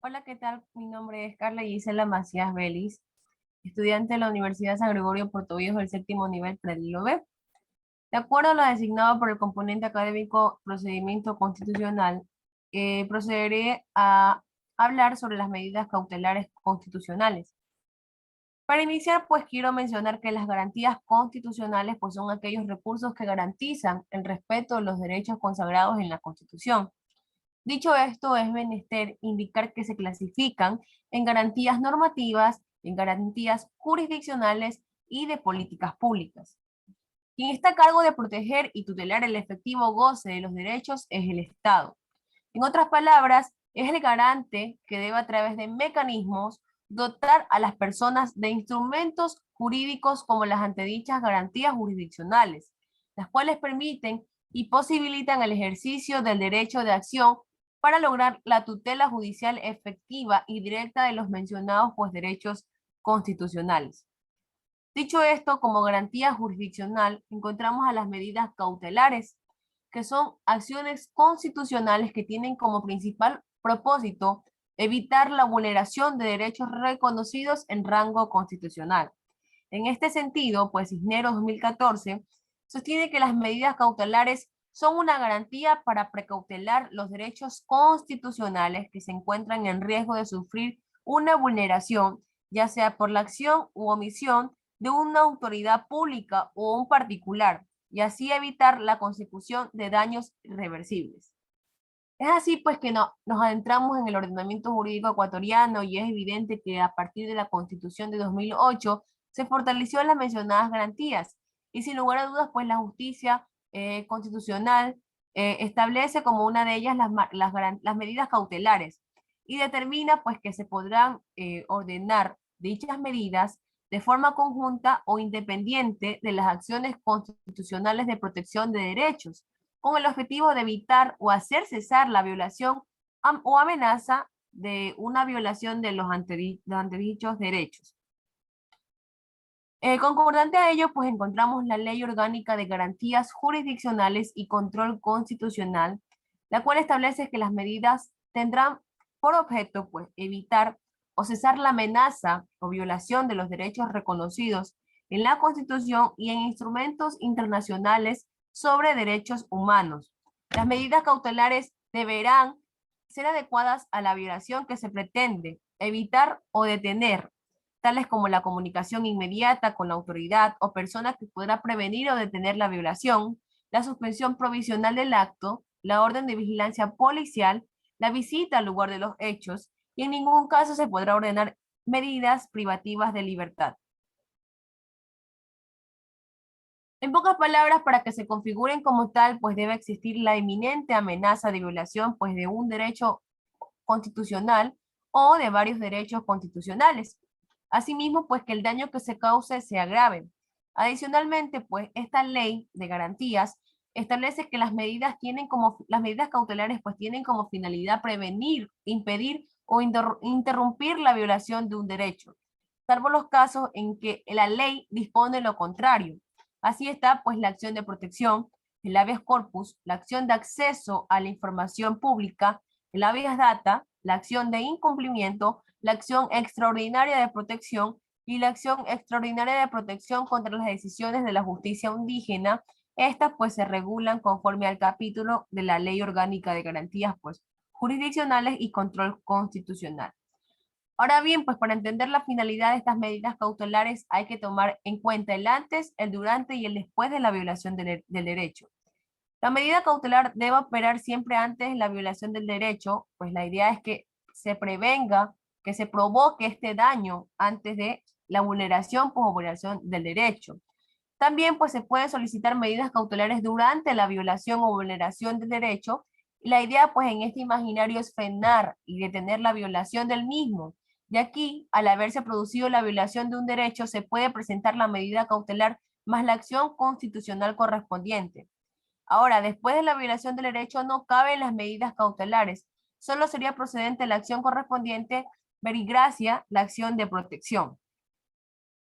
Hola, ¿qué tal? Mi nombre es Carla Gisela Macías Vélez, estudiante de la Universidad San Gregorio Puerto Viejo del séptimo nivel Predio B. De acuerdo a lo designado por el componente académico procedimiento constitucional, procederé a hablar sobre las medidas cautelares constitucionales. Para iniciar, pues quiero mencionar que las garantías constitucionales pues, son aquellos recursos que garantizan el respeto de los derechos consagrados en la Constitución. Dicho esto, es menester indicar que se clasifican en garantías normativas, en garantías jurisdiccionales y de políticas públicas. Quien está a cargo de proteger y tutelar el efectivo goce de los derechos es el Estado. En otras palabras, es el garante que debe a través de mecanismos dotar a las personas de instrumentos jurídicos como las antedichas garantías jurisdiccionales, las cuales permiten y posibilitan el ejercicio del derecho de acción para lograr la tutela judicial efectiva y directa de los mencionados pues, derechos constitucionales. Dicho esto, como garantía jurisdiccional, encontramos a las medidas cautelares, que son acciones constitucionales que tienen como principal propósito evitar la vulneración de derechos reconocidos en rango constitucional. En este sentido, pues Cisneros 2014 sostiene que las medidas cautelares son una garantía para precautelar los derechos constitucionales que se encuentran en riesgo de sufrir una vulneración, ya sea por la acción u omisión de una autoridad pública o un particular, y así evitar la consecución de daños irreversibles. Es así pues que nos adentramos en el ordenamiento jurídico ecuatoriano y es evidente que a partir de la Constitución de 2008 se fortaleció las mencionadas garantías y sin lugar a dudas pues la justicia constitucional establece como una de ellas las medidas cautelares y determina pues que se podrán ordenar dichas medidas de forma conjunta o independiente de las acciones constitucionales de protección de derechos con el objetivo de evitar o hacer cesar la violación o amenaza de una violación de los antedichos derechos. Concordante a ello, pues encontramos la Ley Orgánica de Garantías Jurisdiccionales y Control Constitucional, la cual establece que las medidas tendrán por objeto, pues, evitar o cesar la amenaza o violación de los derechos reconocidos en la Constitución y en instrumentos internacionales sobre derechos humanos. Las medidas cautelares deberán ser adecuadas a la violación que se pretende evitar o detener, tales como la comunicación inmediata con la autoridad o persona que podrá prevenir o detener la violación, la suspensión provisional del acto, la orden de vigilancia policial, la visita al lugar de los hechos, y en ningún caso se podrá ordenar medidas privativas de libertad. En pocas palabras, para que se configuren como tal, pues debe existir la inminente amenaza de violación pues de un derecho constitucional o de varios derechos constitucionales. Asimismo, pues que el daño que se cause sea grave. Adicionalmente, pues esta ley de garantías establece que las medidas cautelares pues tienen como finalidad prevenir, impedir o interrumpir la violación de un derecho, salvo los casos en que la ley dispone lo contrario. Así está pues la acción de protección, el habeas corpus, la acción de acceso a la información pública, el habeas data, la acción de incumplimiento, la acción extraordinaria de protección y la acción extraordinaria de protección contra las decisiones de la justicia indígena. Estas pues se regulan conforme al capítulo de la Ley Orgánica de Garantías pues jurisdiccionales y control constitucional. Ahora bien, pues para entender la finalidad de estas medidas cautelares hay que tomar en cuenta el antes, el durante y el después de la violación del derecho. La medida cautelar debe operar siempre antes de la violación del derecho, pues la idea es que se prevenga, que se provoque este daño antes de la vulneración o vulneración del derecho. También pues se pueden solicitar medidas cautelares durante la violación o vulneración del derecho. La idea pues en este imaginario es frenar y detener la violación del mismo. De aquí, al haberse producido la violación de un derecho, se puede presentar la medida cautelar más la acción constitucional correspondiente. Ahora, después de la violación del derecho no caben las medidas cautelares. Solo sería procedente la acción correspondiente, verigracia, la acción de protección.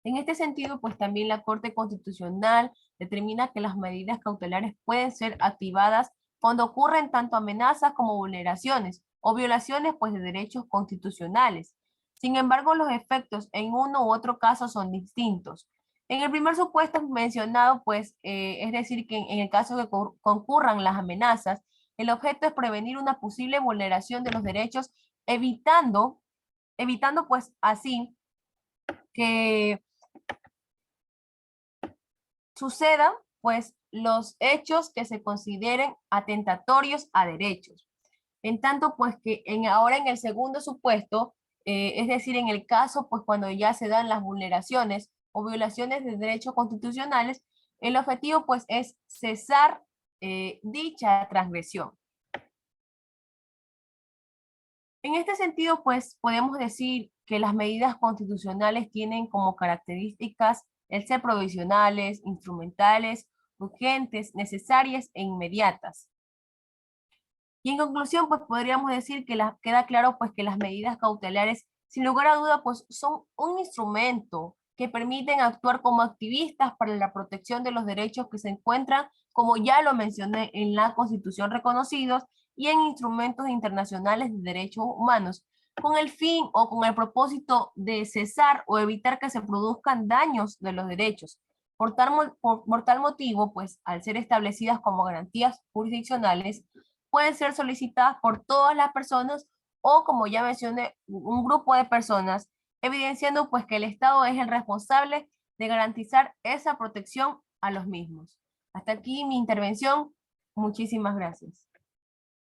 En este sentido, pues también la Corte Constitucional determina que las medidas cautelares pueden ser activadas cuando ocurren tanto amenazas como vulneraciones, o violaciones pues de derechos constitucionales. Sin embargo, los efectos en uno u otro caso son distintos. En el primer supuesto mencionado, pues, es decir, que en el caso que concurran las amenazas, el objeto es prevenir una posible vulneración de los derechos, evitando pues así que sucedan pues los hechos que se consideren atentatorios a derechos. En tanto pues que ahora en el segundo supuesto, es decir, en el caso pues cuando ya se dan las vulneraciones o violaciones de derechos constitucionales, el objetivo pues es cesar dicha transgresión. En este sentido, pues podemos decir que las medidas constitucionales tienen como características el ser provisionales, instrumentales, urgentes, necesarias e inmediatas. Y en conclusión, pues podríamos decir que queda claro pues que las medidas cautelares, sin lugar a duda, pues son un instrumento que permiten actuar como activistas para la protección de los derechos que se encuentran, como ya lo mencioné, en la Constitución reconocidos y en instrumentos internacionales de derechos humanos, con el fin o con el propósito de cesar o evitar que se produzcan daños de los derechos. Por tal motivo, pues al ser establecidas como garantías jurisdiccionales, pueden ser solicitadas por todas las personas o, como ya mencioné, un grupo de personas, evidenciando pues que el Estado es el responsable de garantizar esa protección a los mismos. Hasta aquí mi intervención. Muchísimas gracias.